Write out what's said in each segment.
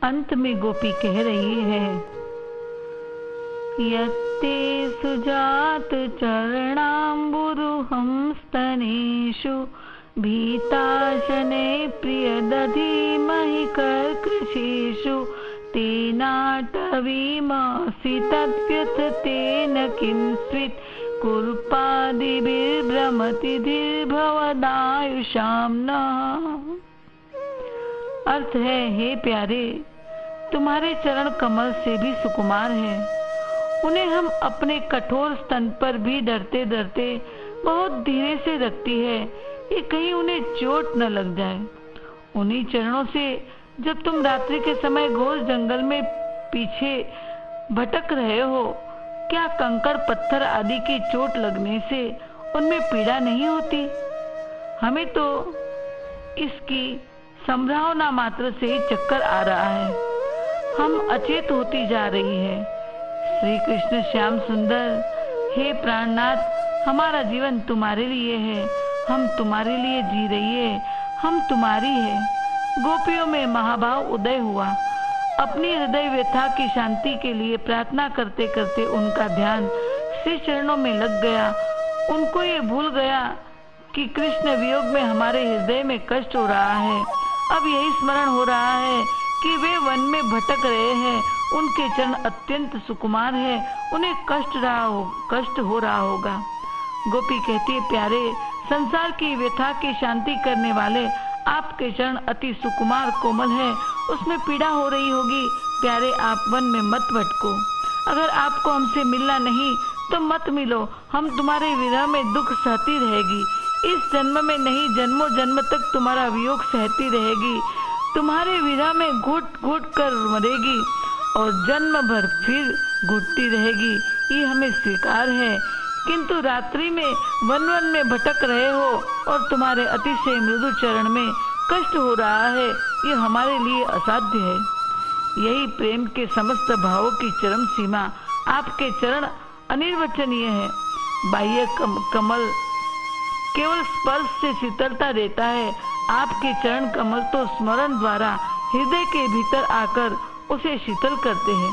अंत में गोपी कह रही है, यत्ते सुजात चरणाम्बुरुहं स्तनेषु भीताशने प्रियदधीमहि कर्कशेषु तेनाटवीमसि तद्व्यथतेन किं स्वित् कुर्पादिभिर्भ्रमति धीर्भवदायुषां नः। अर्थ है, हे प्यारे, तुम्हारे चरण कमल से भी सुकुमार है। उन्हें हम अपने कठोर स्तन पर भी डरते डरते बहुत धीरे से रखती है कि कहीं उन्हें चोट न लग जाए। उन्हीं चरणों से जब तुम रात्रि के समय घोर जंगल में पीछे भटक रहे हो, क्या कंकड़ पत्थर आदि की चोट लगने से उनमें पीड़ा नहीं होती? हमें तो इसकी संभावना मात्र से ही चक्कर आ रहा है, हम अचेत होती जा रही है। श्री कृष्ण श्याम सुंदर, हे प्राणनाथ, हमारा जीवन तुम्हारे लिए है, हम तुम्हारे लिए जी रही है, हम तुम्हारी है। गोपियों में महाभाव उदय हुआ। अपनी हृदय व्यथा की शांति के लिए प्रार्थना करते करते उनका ध्यान श्री चरणों में लग गया। उनको ये भूल गया कि कृष्ण वियोग में हमारे हृदय में कष्ट हो रहा है। अब यही स्मरण हो रहा है कि वे वन में भटक रहे हैं, उनके चरण अत्यंत सुकुमार है, उन्हें कष्ट हो रहा होगा। गोपी कहती है, प्यारे, संसार की व्यथा की शांति करने वाले आपके चरण अति सुकुमार कोमल है, उसमें पीड़ा हो रही होगी। प्यारे, आप वन में मत भटको। अगर आपको हमसे मिलना नहीं तो मत मिलो, हम तुम्हारे विरह में दुख सहती रहेगी। इस जन्म में नहीं, जन्मों जन्म तक तुम्हारा वियोग सहती रहेगी। तुम्हारे विरह में घुट घुट कर मरेगी और जन्म भर फिर घुटती रहेगी। ये हमें स्वीकार है, किंतु रात्रि में वन वन में भटक रहे हो और तुम्हारे अतिशय मृदु चरण में कष्ट हो रहा है, ये हमारे लिए असाध्य है। यही प्रेम के समस्त भावों की चरम सीमा। आपके चरण अनिर्वचनीय है। बाह्य कमल केवल स्पर्श से शीतलता देता है, आपके चरण कमल तो स्मरण द्वारा हृदय के भीतर आकर उसे शीतल करते हैं।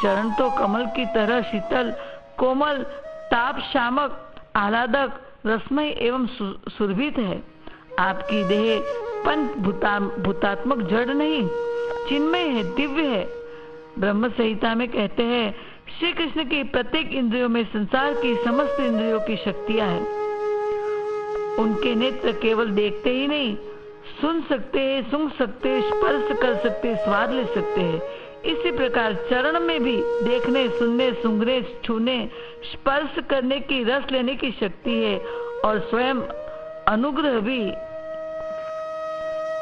चरण तो कमल की तरह शीतल, कोमल, ताप शामक, आह्लादक, रसमय एवं सुरभित है। आपकी देह पंच भूतात्मक जड़ नहीं, चिन्मय है, दिव्य है। ब्रह्म संहिता में कहते हैं, श्री कृष्ण की प्रत्येक इंद्रियों में संसार की समस्त इंद्रियों की शक्तियां हैं। उनके नेत्र केवल देखते ही नहीं, सुन सकते हैं, सूंघ सकते हैं, स्पर्श कर सकते हैं, स्वाद ले सकते हैं। इसी प्रकार चरण में भी देखने, सुनने, सूंघने, छूने, स्पर्श करने की, रस लेने की शक्ति है और स्वयं अनुग्रह भी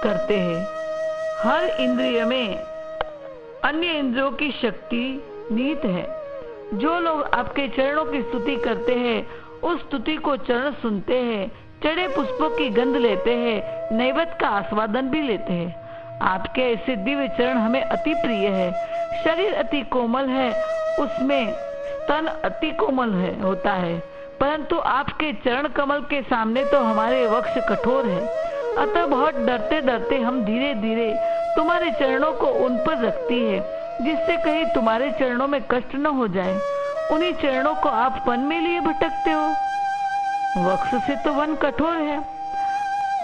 करते हैं। हर इंद्रिय में अन्य इंद्रियों की शक्ति निहित है। जो लोग आपके चरणों की स्तुति करते हैं, उस स्तुति को चरण सुनते हैं, चढ़े पुष्पों की गंध लेते हैं, नैवेद्य का आस्वादन भी लेते हैं। आपके ऐसे दिव्य चरण हमें अति प्रिय है। शरीर अति कोमल है, उसमें स्तन अति कोमल होता है, परंतु आपके चरण कमल के सामने तो हमारे वक्ष कठोर है। अतः बहुत डरते डरते हम धीरे धीरे तुम्हारे चरणों को उन पर रखती है, जिससे कहीं तुम्हारे चरणों में कष्ट न हो जाए। उन्हीं चरणों को आप वन में लिए भटकते हो। वक्ष से तो वन कठोर है।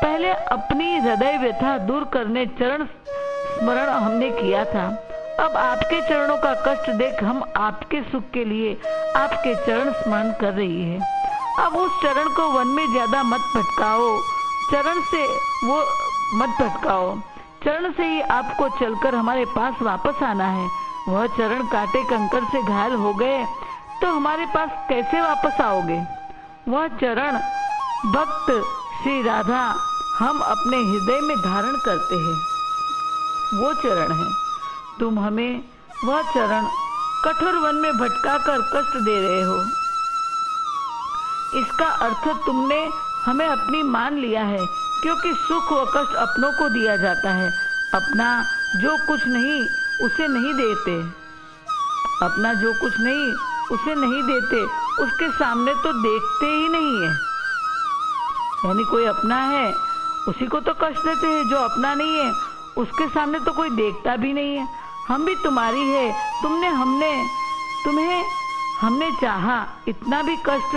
पहले अपनी हृदय व्यथा दूर करने चरण स्मरण हमने किया था, अब आपके चरणों का कष्ट देख हम आपके सुख के लिए आपके चरण स्मरण कर रही है। अब उस चरण को वन में ज्यादा मत भटकाओ, चरण से वो मत भटकाओ। चरण से ही आपको चलकर हमारे पास वापस आना है। वह चरण कांटे कंकड़ से घायल हो गए तो हमारे पास कैसे वापस आओगे? वह चरण भक्त श्री राधा हम अपने हृदय में धारण करते हैं, वो चरण है। तुम हमें वह चरण कठोर वन में भटका कर कष्ट दे रहे हो। इसका अर्थ तुमने हमें अपनी मान लिया है, क्योंकि सुख व कष्ट अपनों को दिया जाता है। अपना जो कुछ नहीं उसे नहीं देते, अपना जो कुछ नहीं उसे नहीं देते, उसके सामने तो देखते ही नहीं है। यानी कोई अपना है उसी को तो कष्ट देते हैं, जो अपना नहीं है उसके सामने तो कोई देखता भी नहीं है। हम भी तुम्हारी है, तुम्हें हमने चाहा, इतना भी कष्ट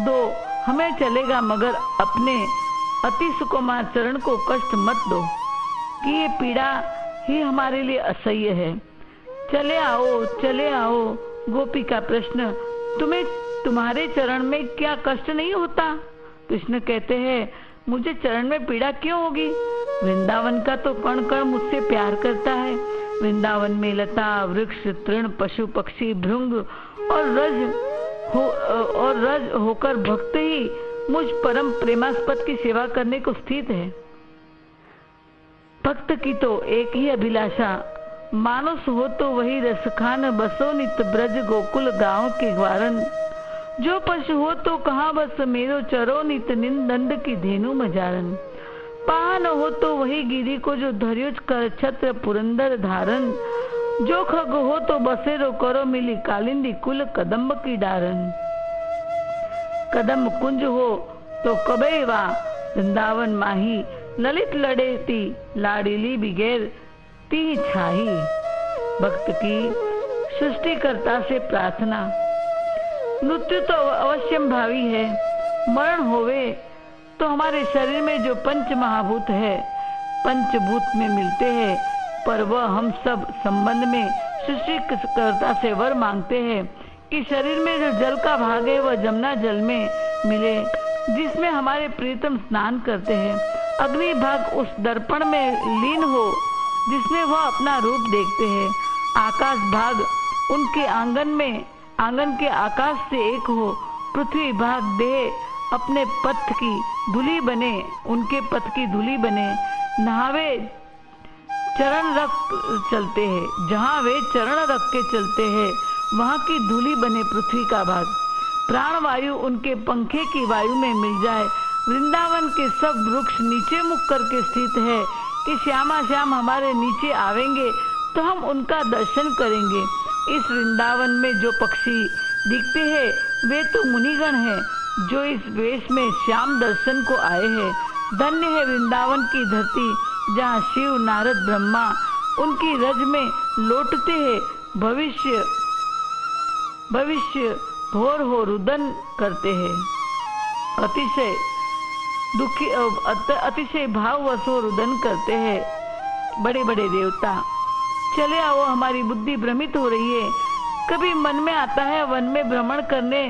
दो हमें चलेगा, मगर अपने अति सुकुमार चरण को कष्ट मत दो कि ये पीड़ा ही हमारे लिए असह्य है। चले आओ। गोपी का प्रश्न, तुम्हारे चरण में क्या कष्ट नहीं होता? कृष्ण कहते हैं, मुझे चरण में पीड़ा क्यों होगी? वृंदावन का तो कण कण मुझसे प्यार करता है। वृंदावन में लता, वृक्ष, तृण, पशु, पक्षी, भृंग और रज होकर भक्त ही मुझ परम प्रेमास्पद की सेवा करने को स्थित है। भक्त की तो एक ही अभिलाषा, मानुष हो तो वही रस खान, बसो नित ब्रज गोकुल गांव के ग्वारन। जो पशु हो तो कहाँ बस मेरो, चरो नित निंदंड की धेनु मजारन। पान हो तो वही गिरी को, जो धर्यो कर छत्र पुरंदर धारन। जो खग हो तो बसेरो करो, मिली कालिंदी कुल कदम्ब की डारन। कदम कुंज हो तो कबे वा, वृंदावन माही, ललित लड़ेती लाडीली बिगैर ती छाही। भक्त की सृष्टिकर्ता से प्रार्थना, मृत्यु तो अवश्यम भावी है, मरण होवे तो हमारे शरीर में जो पंच महाभूत है, पंचभूत में मिलते हैं, पर वह हम सब संबंध में सृष्टिकर्ता से वर मांगते हैं कि शरीर में जो जल का भाग है वह जमुना जल में मिले, जिसमें हमारे प्रीतम स्नान करते हैं। अग्नि भाग उस दर्पण में लीन हो जिसमें वह अपना रूप देखते हैं। आकाश भाग उनके आंगन के आकाश से एक हो। पृथ्वी भाग देह अपने पथ की धूली बने, उनके पथ की धूली बने। नहावे चरण रख चलते हैं, जहाँ वे चरण रख के चलते हैं वहाँ की धूली बने पृथ्वी का भाग। प्राण वायु उनके पंखे की वायु में मिल जाए। वृंदावन के सब वृक्ष नीचे मुख करके स्थित है कि श्यामा श्याम हमारे नीचे आवेंगे तो हम उनका दर्शन करेंगे। इस वृंदावन में जो पक्षी दिखते हैं वे तो मुनिगण हैं, जो इस वेश में श्याम दर्शन को आए हैं। धन्य है वृंदावन की धरती, जहाँ शिव नारद ब्रह्मा उनकी रज में लौटते हैं। भविष्य भोर हो रुदन करते हैं। अतिशय भाववश हो रुदन करते हैं बड़े बड़े देवता। चले आओ, हमारी बुद्धि भ्रमित हो रही है। कभी मन में आता है वन में भ्रमण करने,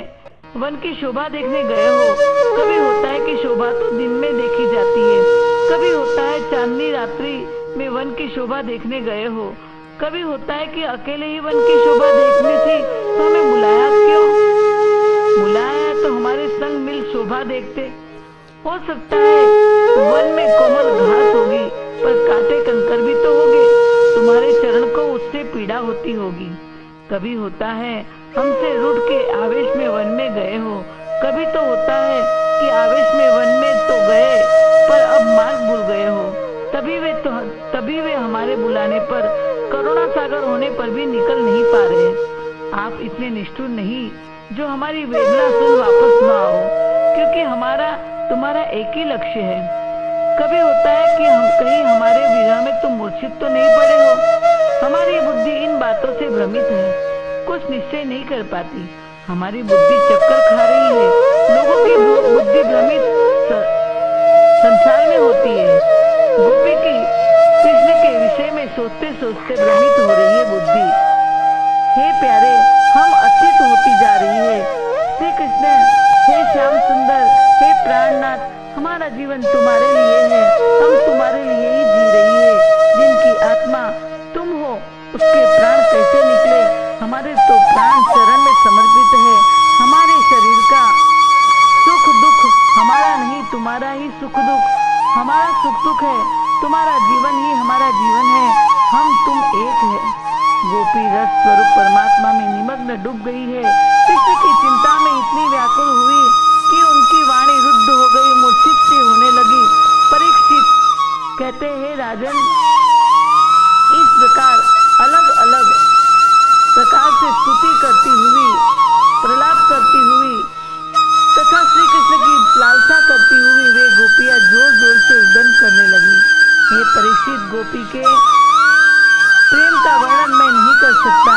वन की शोभा देखने गए हो। कभी होता है कि शोभा तो दिन में देखी जाती है, कभी होता है चांदनी रात्रि में वन की शोभा देखने गए हो। कभी होता है कि अकेले ही वन की शोभा देखनी थी तो हमें बुलाया क्यों? बुलाया तो हमारे संग मिल शोभा देखते। हो सकता है वन में कोमल घास होगी, पर कांटे कंकर भी तो होंगे। तुम्हारे चरण को उससे पीड़ा होती होगी। कभी होता है हमसे रूठ के आवेश में वन में गए हो। कभी तो होता है कि आवेश में वन में तो गए पर अब मार्ग भूल गए हो। तभी वे हमारे बुलाने पर, करुणा सागर होने पर भी निकल नहीं पा रहे। आप इतने निष्ठुर नहीं जो हमारी वेदना सुन वापस न आओ, क्योंकि हमारा तुम्हारा एक ही लक्ष्य है। कभी होता है कि हम कहीं हमारे विरह में तुम मूर्छित तो नहीं पड़े हो। हमारी बुद्धि इन बातों से भ्रमित है, कुछ निश्चय नहीं कर पाती। हमारी बुद्धि चक्कर खा रही है। लोगों की बुद्धि भ्रमित संसार में होती है। गोपी की कृष्ण के विषय में सोचते सोचते भ्रमित हो रही है बुद्धि। हे प्यारे, हम अतीत होती जा रही है। श्री कृष्ण, हे श्याम सुंदर, हे प्राणनाथ, हमारा जीवन तुम्हारे लिए है। हम तुम्हारे लिए ही जी रही है। जिनकी आत्मा तुम हो उसके प्राण कैसे निकले? हमारे तो प्राण चरण में समर्पित है। हमारे शरीर का सुख दुख हमारा नहीं, तुम्हारा ही सुख दुख। हमारा सुख दुख है, तुम्हारा जीवन ही हमारा जीवन है। हम तुम एक है। गोपी रस स्वरूप परमात्मा में निमग्न डूब गई है। कृष्ण की चिंता में इतनी व्याकुल हुई कि उनकी वाणी रुद्ध हो गई, मूर्छित सी होने लगी। परीक्षित कहते हैं, राजन, इस प्रकार अलग अलग प्रकार से स्तुति करती हुई, प्रलाप करती हुई तथा श्री कृष्ण की लालसा करती हुई वे गोपियां जोर जोर से उदन करने लगी। हे परीक्षित, गोपी के सकता।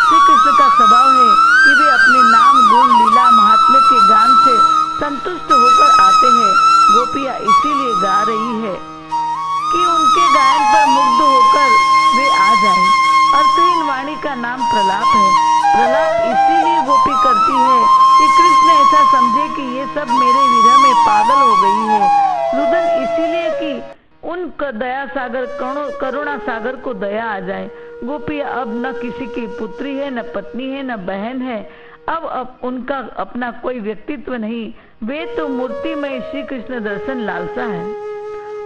श्री कृष्ण का स्वभाव है कि वे अपने नाम गुण लीला महात्म्य के गान से संतुष्ट होकर आते हैं। गोपियाँ इसीलिए गा रही है कि उनके गायन पर मुग्ध होकर वे आ जाएं। अर्थहीन वाणी का नाम प्रलाप है। प्रलाप इसीलिए गोपी करती है कि कृष्ण ऐसा समझे कि ये सब मेरे विरह में पागल हो गई है। रुदन इसीलिए कि उन दया सागर करुणा सागर को दया आ जाए। गोपियाँ अब न किसी की पुत्री है, न पत्नी है, न बहन है। अब उनका अपना कोई व्यक्तित्व नहीं, वे तो मूर्ति में श्री कृष्ण दर्शन लालसा है।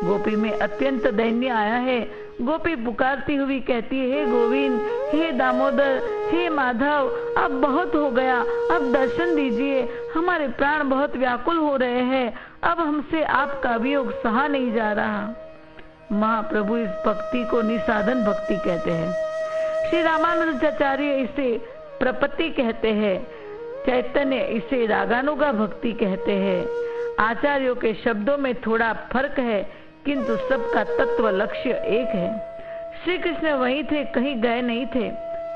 गोपी में अत्यंत दैन्य आया है। गोपी पुकारती हुई कहती है, हे गोविंद, हे दामोदर, हे माधव, अब बहुत हो गया, अब दर्शन दीजिए। हमारे प्राण बहुत व्याकुल हो रहे हैं, अब हमसे आपका वियोग सहा नहीं जा रहा। महाप्रभु इस भक्ति को निसाधन भक्ति कहते हैं। श्री रामानुजाचार्य इसे प्रपत्ति कहते हैं। चैतन्य इसे रागानुगा भक्ति कहते हैं। आचार्यों के शब्दों में थोड़ा फर्क है, किंतु सबका तत्व लक्ष्य एक है। श्री कृष्ण वहीं थे, कहीं गए नहीं थे।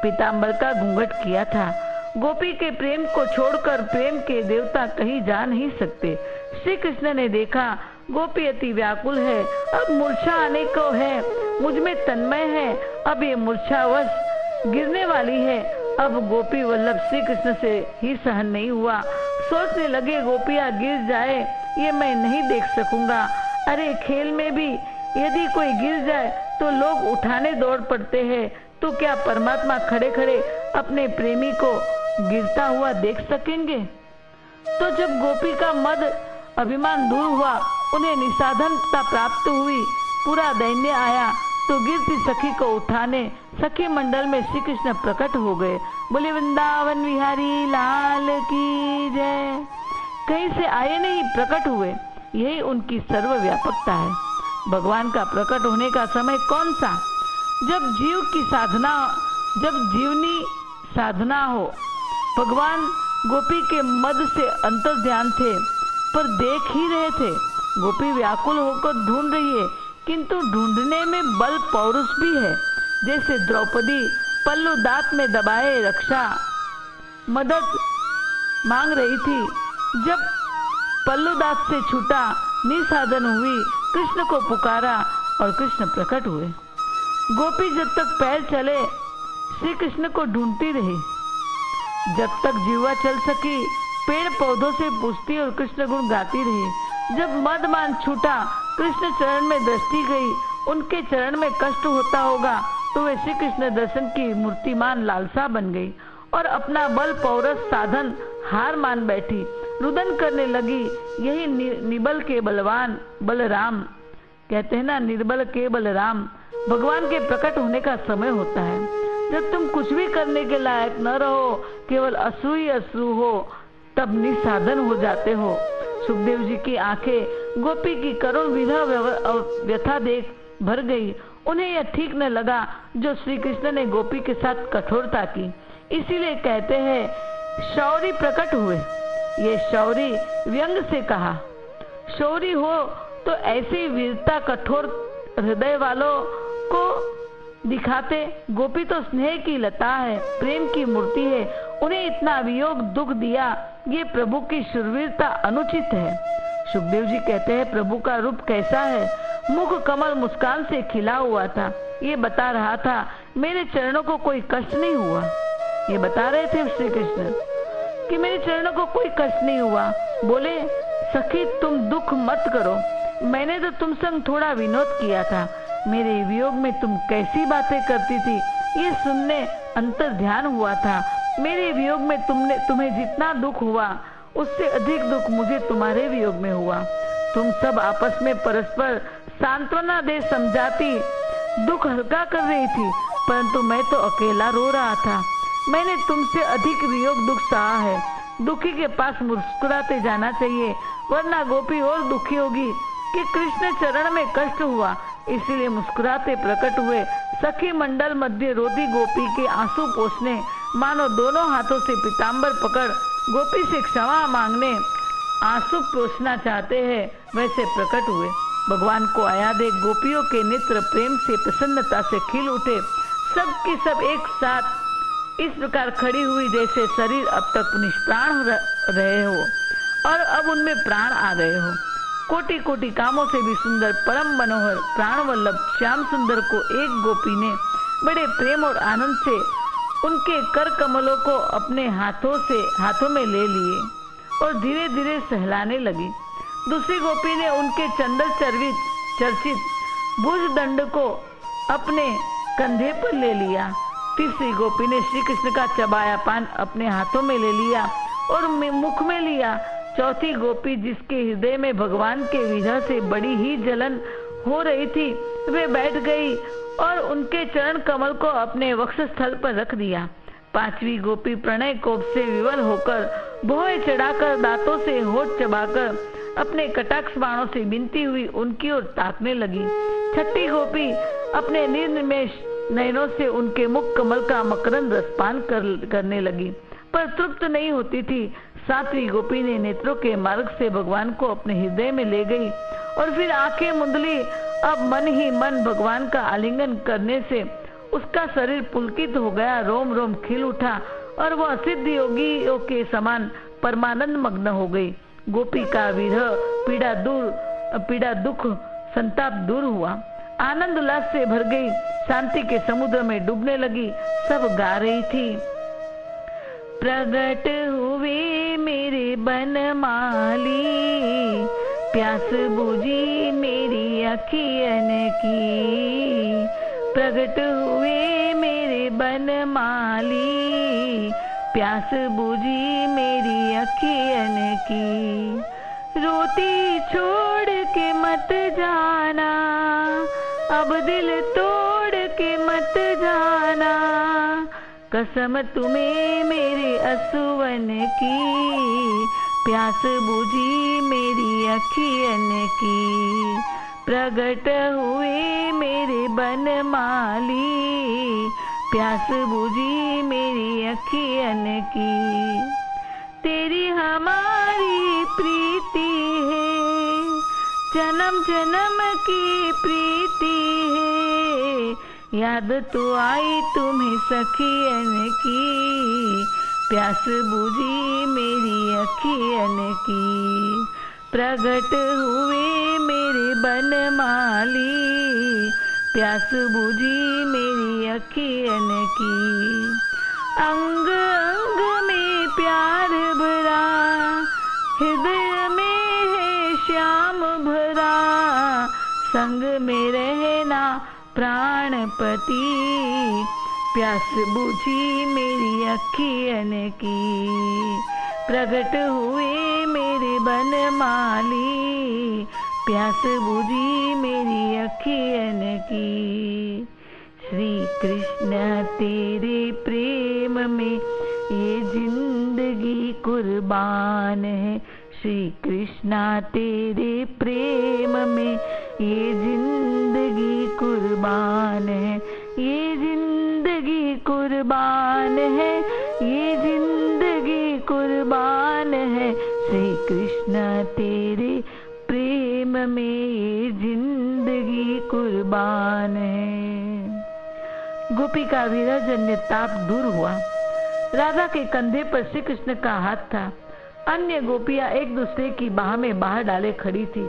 पीतांबर का घूंघट किया था। गोपी के प्रेम को छोड़कर प्रेम के देवता कहीं जा नहीं सकते। श्री कृष्ण ने देखा गोपी अति व्याकुल है, अब मूर्छा आने को है, मुझ में तन्मय है, अब ये मूर्छावश गिरने वाली है। अब गोपी वल्लभ श्री कृष्ण से ही सहन नहीं हुआ। सोचने लगे गोपियाँ गिर जाए ये मैं नहीं देख सकूंगा। अरे खेल में भी यदि कोई गिर जाए तो लोग उठाने दौड़ पड़ते हैं, तो क्या परमात्मा खड़े खड़े अपने प्रेमी को गिरता हुआ देख सकेंगे? तो जब गोपी का मद अभिमान दूर हुआ, उन्हें निसाधनता प्राप्त हुई, पूरा दैन्य आया, तो गिरती सखी को उठाने सखी मंडल में श्री कृष्ण प्रकट हो गए। बोले वृंदावन विहारी लाल की जय। कहीं से आए नहीं, प्रकट हुए। यही उनकी सर्वव्यापकता है। भगवान का प्रकट होने का समय कौन सा? जब जीवनी साधना हो। भगवान गोपी के मद से अंतर्ध्यान थे, पर देख ही रहे थे। गोपी व्याकुल होकर ढूंढ रही है, किंतु ढूंढने में बल पौरुष भी है। जैसे द्रौपदी पल्लू दांत में दबाए रक्षा मदद मांग रही थी, जब पल्लू दांत से छूटा, निसाधन हुई, कृष्ण को पुकारा और कृष्ण प्रकट हुए। गोपी जब तक पैर चले श्री कृष्ण को ढूंढती रही। जब तक जीवा चल सकी पेड़ पौधों से पूछती और कृष्ण गुण गाती रही। जब मदमान छूटा, कृष्ण चरण में दृष्टि गई, उनके चरण में कष्ट होता होगा, तो वे श्री कृष्ण दर्शन की मूर्तिमान लालसा बन गई और अपना बल पौरस साधन हार मान बैठी, रुदन करने लगी। यही निबल के बलवान बलराम कहते हैं ना, निर्बल के बलराम। भगवान के प्रकट होने का समय होता है जब तुम कुछ भी करने के लायक न रहो, केवल अश्रु ही अश्रु हो, तब निसाधन हो जाते हो। सुखदेव जी की आंखें गोपी की करुण विधा व्यथा देख भर गई। उन्हें यह ठीक न लगा जो श्री कृष्ण ने गोपी के साथ कठोरता की। इसीलिए कहते हैं शौरी प्रकट हुए। ये शौरी व्यंग से कहा। शौरी हो तो ऐसी वीरता कठोर हृदय वालों को दिखाते। गोपी तो स्नेह की लता है, प्रेम की मूर्ति है, उन्हें इतना वियोग दुख दिया, ये प्रभु की शूरवीरता अनुचित है। सुखदेव जी कहते हैं प्रभु का रूप कैसा है? मुख कमल मुस्कान से खिला हुआ था। ये बता रहा था मेरे चरणों को कोई कष्ट नहीं हुआ। ये बता रहे थे श्री कृष्ण कि मेरे चरणों को कोई कष्ट नहीं हुआ। बोले सखी तुम दुख मत करो, मैंने तो तुम संग थोड़ा विनोद किया था। मेरे वियोग में तुम कैसी बातें करती थी ये सुनने अंतर ध्यान हुआ था। मेरे वियोग में तुम्हें जितना दुख हुआ उससे अधिक दुख मुझे तुम्हारे वियोग में हुआ। तुम सब आपस में परस्पर सांत्वना दे समझाती दुख हल्का कर रही थी, परंतु मैं तो अकेला रो रहा था। मैंने तुमसे अधिक वियोग दुख सहा है। दुखी के पास मुस्कुराते जाना चाहिए, वरना गोपी और दुखी होगी कि कृष्ण चरण में कष्ट हुआ, इसीलिए मुस्कुराते प्रकट हुए। सखी मंडल मध्य रोती गोपी के आंसू पोंछने, मानो दोनों हाथों से पीतांबर पकड़ गोपी से क्षमा मांगने आंसू पोंछना चाहते हैं, वैसे प्रकट हुए। भगवान को आया देख गोपियों के नेत्र प्रेम से प्रसन्नता से खिल उठे। सब की सब एक साथ इस प्रकार खड़ी हुई जैसे शरीर अब तक निष्प्राण रहे हो और अब उनमें प्राण आ गए हो। कोटि कोटि कामों से भी सुंदर परम मनोहर प्राण वल्लभ श्याम सुंदर को एक गोपी ने बड़े प्रेम और आनंद से उनके कर कमलों को अपने हाथों में ले लिए और धीरे धीरे सहलाने लगी। दूसरी गोपी ने उनके चंदन चर्चित भुज दंड को अपने कंधे पर ले लिया। तीसरी गोपी ने श्री कृष्ण का चबाया पान अपने हाथों में ले लिया और मुख में लिया। चौथी गोपी, जिसके हृदय में भगवान के विरह से बड़ी ही जलन हो रही थी, वे बैठ गई और उनके चरण कमल को अपने वक्षस्थल पर रख दिया। पांचवी गोपी प्रणय कोप से विवल होकर भौहें चढ़ाकर दांतों से होठ चबाकर अपने कटाक्ष बाणों से बिनती हुई उनकी ओर ताकने लगी। छठी गोपी अपने निर्निमेष नयनों से उनके मुख कमल का मकरंद रसपान करने लगी, पर तृप्त नहीं होती थी। सातवीं गोपी ने नेत्रों के मार्ग से भगवान को अपने हृदय में ले गई और फिर आंखें मुंदली। अब मन ही मन भगवान का आलिंगन करने से उसका शरीर पुलकित हो गया, रोम रोम खिल उठा और वह सिद्ध योगियों के समान परमानंद मग्न हो गई। गोपी का विरह पीड़ा दुख संताप दूर हुआ, आनंद उल्लास से भर गई, शांति के समुद्र में डूबने लगी। सब गा रही थी, प्रगट हुए मेरे बनमाली, प्यास बुझी मेरी अखियन की। प्रगट हुए मेरे बनमाली, प्यास बुझी मेरी अखियन की। रोती छोड़ के मत जाना, अब दिल तोड़ के मत जाना, कसम तुम्हें मेरे असुवन की, प्यास बुझी मेरी अखियन की। प्रगट हुए मेरे बनमाली, प्यास बुझी मेरी अखियन की। तेरी हमारी प्रीति है, जन्म जन्म की प्रीति है, याद तो आई तुम्हें सखियन की, प्यास बुझी मेरी अखियन की। प्रगट हुए मेरे बनमाली, प्यास बुझी मेरी अखियन की। अंग अंग में प्यार भरा, हृदय में है श्याम भरा, संग में रहना प्राणपति, प्यास बुझी मेरी अखियन की। प्रगट हुए मेरे बनमाली, प्यास बुझी मेरी अखियन की। श्री कृष्ण तेरे प्रेम में ये जिंदगी कुर्बान है, श्री कृष्णा तेरे प्रेम में ये जिंदगी कुर्बान है, ये जिंदगी कुर्बान है, ये जिंदगी कुर्बान है, श्री कृष्ण तेरे प्रेम में ये जिंदगी कुर्बान है। गोपी का विरहजन्य ताप दूर हुआ। राधा के कंधे पर श्री कृष्ण का हाथ था। अन्य गोपियां एक दूसरे की बाह में बाह डाले खड़ी थी।